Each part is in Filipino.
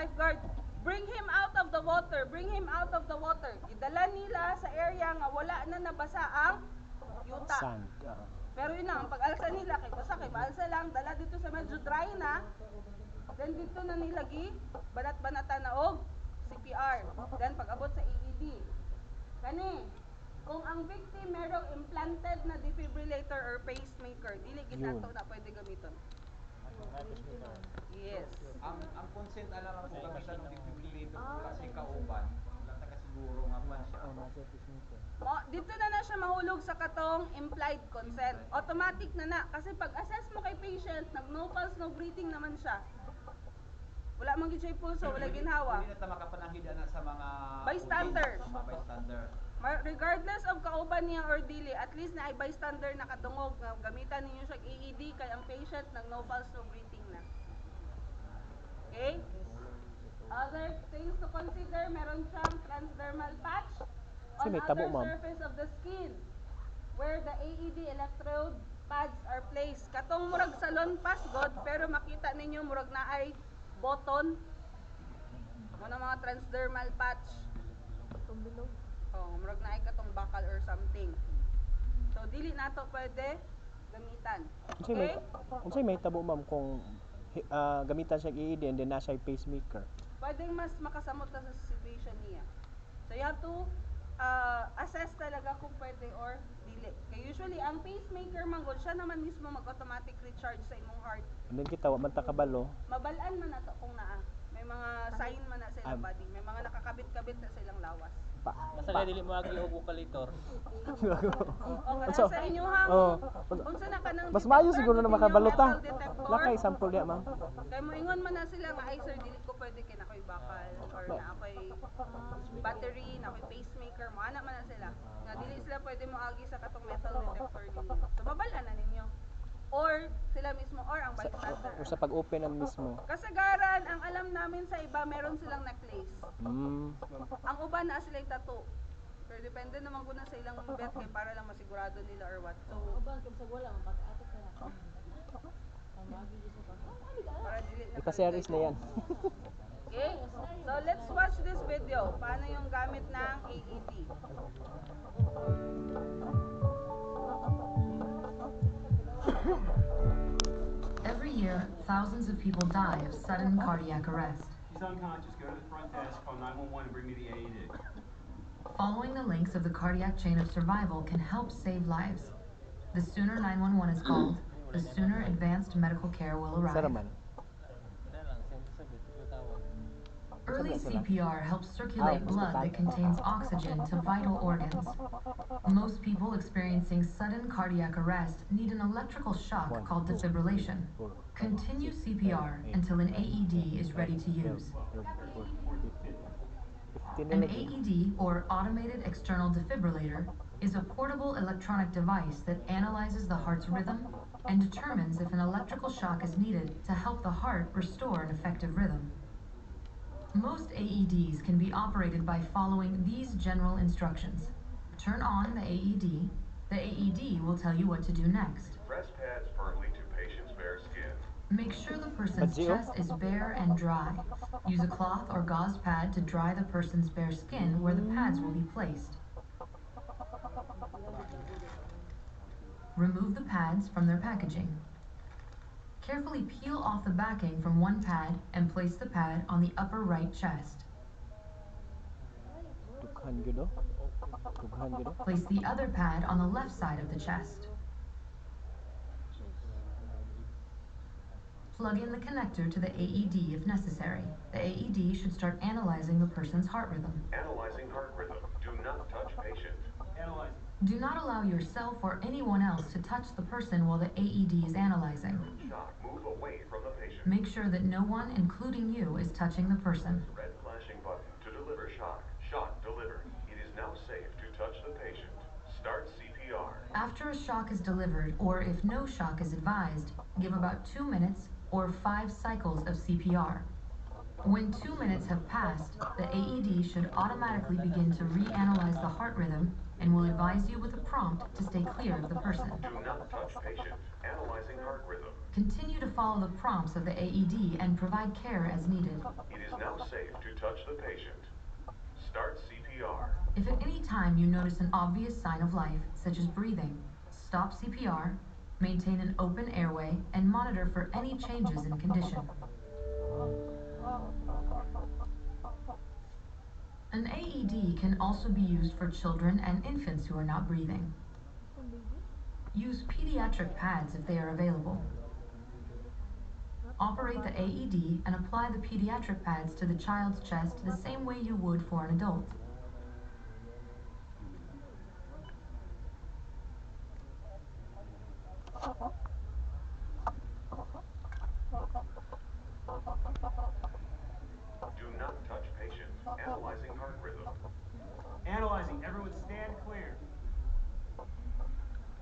lifeguard, bring him out of the water, bring him out of the water. Idala nila sa area nga wala na nabasa ang yuta. Sand. Pero yun lang, ang pag-alsa nila, kay basa, kay maalsa lang, dala dito sa medyo dry na, then dito na nilagi, banat-banatan na og CPR. Then pag-abot sa AED. Kani, kung ang victim merong implanted na defibrillator or pacemaker, dili gid nato na pwede gamiton. Yes. Ang consent alam ko gamitan ng defibrillator kasi kauban, wala ta kasiguro nga pa siya. Dito na siya mahulog sa katong implied consent. Automatic na kasi pag-assess mo kay patient, no pulse, no breathing naman siya. Wala man gid siya pulso, wala ginhawa. Hindi na ta makapananghid ana sa mga bystander. Mga bystander. Regardless of kauban niya or dili, at least na ay bystander nakadungog nga gamitan ninyo siya AED kay ang patient nag no pulse, no breathing na. Okay? Other things to consider, meron siyang transdermal patch on other surface of the skin where the AED electrode pads are placed. Katong murag salon pass god, pero makita ninyo murag na ay button. Ano mga transdermal patch? Katong bilog. Oh, murag na ay katong bakal or something. So dili nato pwede gamitan. Okay? Unsay may tabo ma'am kung gamitan siya AED and then nasa pacemaker? Pwedeng mas makasamot na sa situation niya. So you have to assess talaga kung pwede or dili. Kaya usually ang pacemaker manggod siya naman mismo mag-automatic recharge sa imong heart. And then kita wa man ta kabalo. Mabalaan man nato kung naa. May mga sign man na sa ilang body. May mga nakakabit-kabit na sa ilang lawas. Basta kaya dili mo agi og ukalitor. So sa inyo ha. Unsa na kanang mas maayo siguro na makabalota. Lakay sample diya ma'am. Kay moingon man na sila nga ay sir dili ko pwede kay nakoy bakal or na ako'y battery, na ako'y pacemaker, mo ana man na sila. Nga dili sila pwede mo agi sa katong metal detector ninyo. So babalaan na ninyo. Or sila mismo or ang bystander. Or sa pag-open ang mismo. Kasagaran, ang alam namin sa iba, meron silang necklace. Ang uban na sila tattoo. Pero depende naman kung na sa ilang bet kay para lang masigurado nila or what. So, uban kung sa wala, mapati-atik ka na. Para dili na. Ipa-series na yan. Okay? So, let's watch this video. Paano yung gamit ng AED. Every year, thousands of people die of sudden cardiac arrest. She's unconscious. Go to the front desk, call 911 and bring me the AED. Following the links of the cardiac chain of survival can help save lives. The sooner 911 is called, the sooner advanced medical care will arrive. Early CPR helps circulate blood that contains oxygen to vital organs. Most people experiencing sudden cardiac arrest need an electrical shock called defibrillation. Continue CPR until an AED is ready to use. An AED, or Automated External Defibrillator, is a portable electronic device that analyzes the heart's rhythm and determines if an electrical shock is needed to help the heart restore an effective rhythm. Most AEDs can be operated by following these general instructions. Turn on the AED. The AED will tell you what to do next. Press pads firmly to patient's bare skin. Make sure the person's chest is bare and dry. Use a cloth or gauze pad to dry the person's bare skin where the pads will be placed. Remove the pads from their packaging. Carefully peel off the backing from one pad and place the pad on the upper right chest. Place the other pad on the left side of the chest. Plug in the connector to the AED if necessary. The AED should start analyzing the person's heart rhythm. Analyzing heart rhythm. Do not touch patient. Analyze. Do not allow yourself or anyone else to touch the person while the AED is analyzing. Shock. Move away from the patient. Make sure that no one, including you, is touching the person. Red flashing button to deliver shock. Shock delivered. It is now safe to touch the patient. Start CPR. After a shock is delivered, or if no shock is advised, give about 2 minutes or 5 cycles of CPR. When 2 minutes have passed, the AED should automatically begin to reanalyze the heart rhythm and will advise you with a prompt to stay clear of the person. Do not touch patient. Analyzing heart rhythm. Continue to follow the prompts of the AED and provide care as needed. It is now safe to touch the patient. Start CPR. If at any time you notice an obvious sign of life, such as breathing, stop CPR, maintain an open airway, and monitor for any changes in condition. An AED can also be used for children and infants who are not breathing. Use pediatric pads if they are available. Operate the AED and apply the pediatric pads to the child's chest the same way you would for an adult. Do not touch patient. Analyzing heart rhythm. Analyzing, everyone stand clear.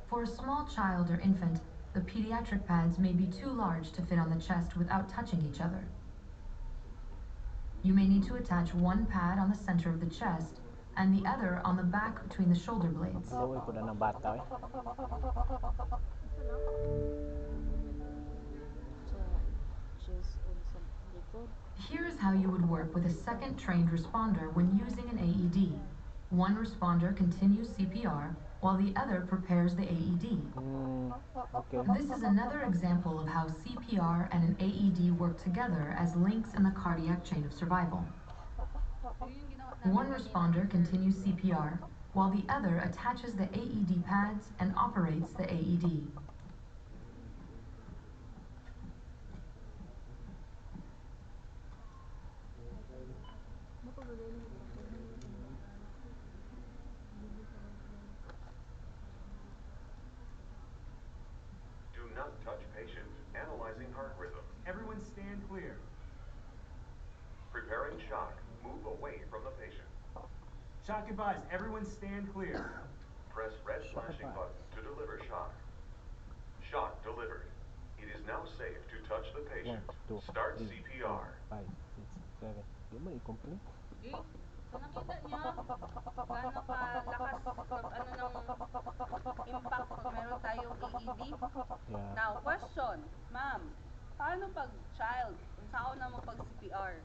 For a small child or infant, the pediatric pads may be too large to fit on the chest without touching each other. You may need to attach one pad on the center of the chest and the other on the back between the shoulder blades. Luoy ko na ng bata eh. Here is how you would work with a second trained responder when using an AED. One responder continues CPR while the other prepares the AED. Okay. This is another example of how CPR and an AED work together as links in the cardiac chain of survival. So yun yung ginawa namin One kanina. responder continues CPR while the other attaches the AED pads and operates the AED. Do not touch patient. Analyzing heart rhythm. Everyone stand clear. Preparing shock. Move away from the patient. Shock advised, everyone stand clear. Press red flashing button to deliver shock. Shock delivered. It is now safe to touch the 1, patient. 2, Start 3, CPR. 4, 5, 6, 7. Di mo i-complete? Okay? So nakita niyo gaano kalakas ano ng impact pag meron tayong AED? Yeah. Now, question, ma'am, paano pag child? Kung saan na mo pag CPR?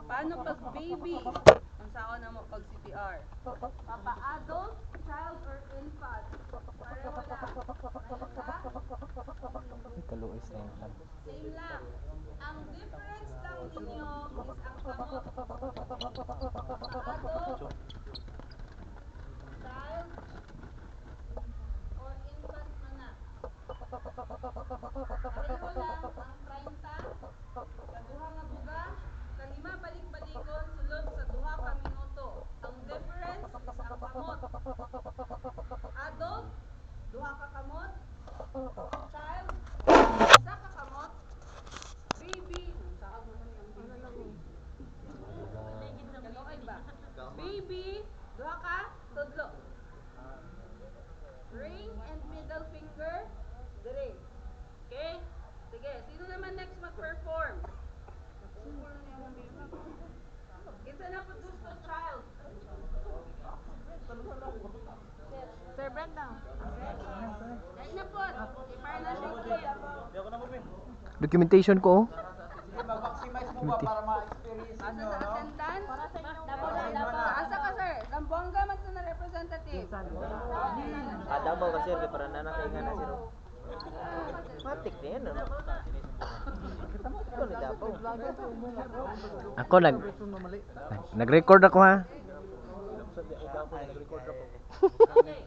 Paano pag baby? Kung saan na mo pag CPR? Papa adult, child, or infant? Pareho lang. Mahika? Ay, kaluoy sa yan. Same lang. Ang difference lang ninyo is ang kamot. Paadult, child, or infant man na. Pareho lang ang 30, kaduha nga buga, kalima balik-balikon sulod sa duha ka minuto. Ang difference is ang kamot. Adult, duha ka kamot. Child, isa ka kamot. Baby, saan mo man yung baby? Kaloy ba? Baby, duha ka, tudlo. Ring and middle finger, dire. Okay? Sige, sino naman next mag-perform? Kinsa na po gusto, child? Sir Brenda. Dahil na po, i-fire na siya clear. Documentation ko oh. Mag-maximize mo ba para ma-experience Asa nyo, sa no? attendance? Asa ka, sir? Zamboanga man sa na representative. Davao kasi sir, para na nakaingan na sir. Matik na yan, ano? Ito ni Davao. Ako nag-record ako ha. Okay.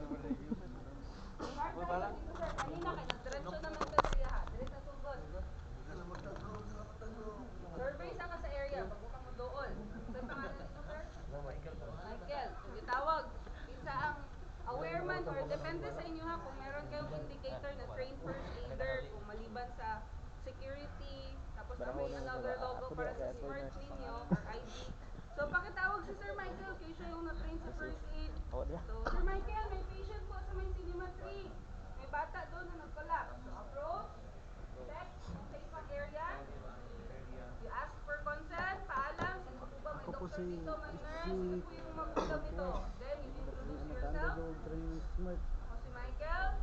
Kanina kay nagdiretso naman ka siya ha. Dire sa sugod. Survey sa ka sa area bago ka mo doon. Sa pangalan nito, sir? Michael. Gitawag. Isa ang aware man or depende sa inyo ha kung meron kayong indicator na trained first aider kung maliban sa security tapos na may another logo para sa smart ninyo or ID. So pakitawag si Sir Michael kay siya yung na-train sa first aid. So Sir Michael, may patient po sa may Cinema 3. May bata doon na nag-collapse. So approach, check, safe ang area. You ask for consent, paalam, sino po ba may doktor dito, may nurse, sino po yung mag-usap ito. Then you introduce yourself. Ako si Michael,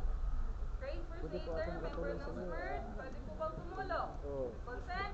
trained first negotiator, members of SMERT, pwede po bang tumulong? Oo. Consent?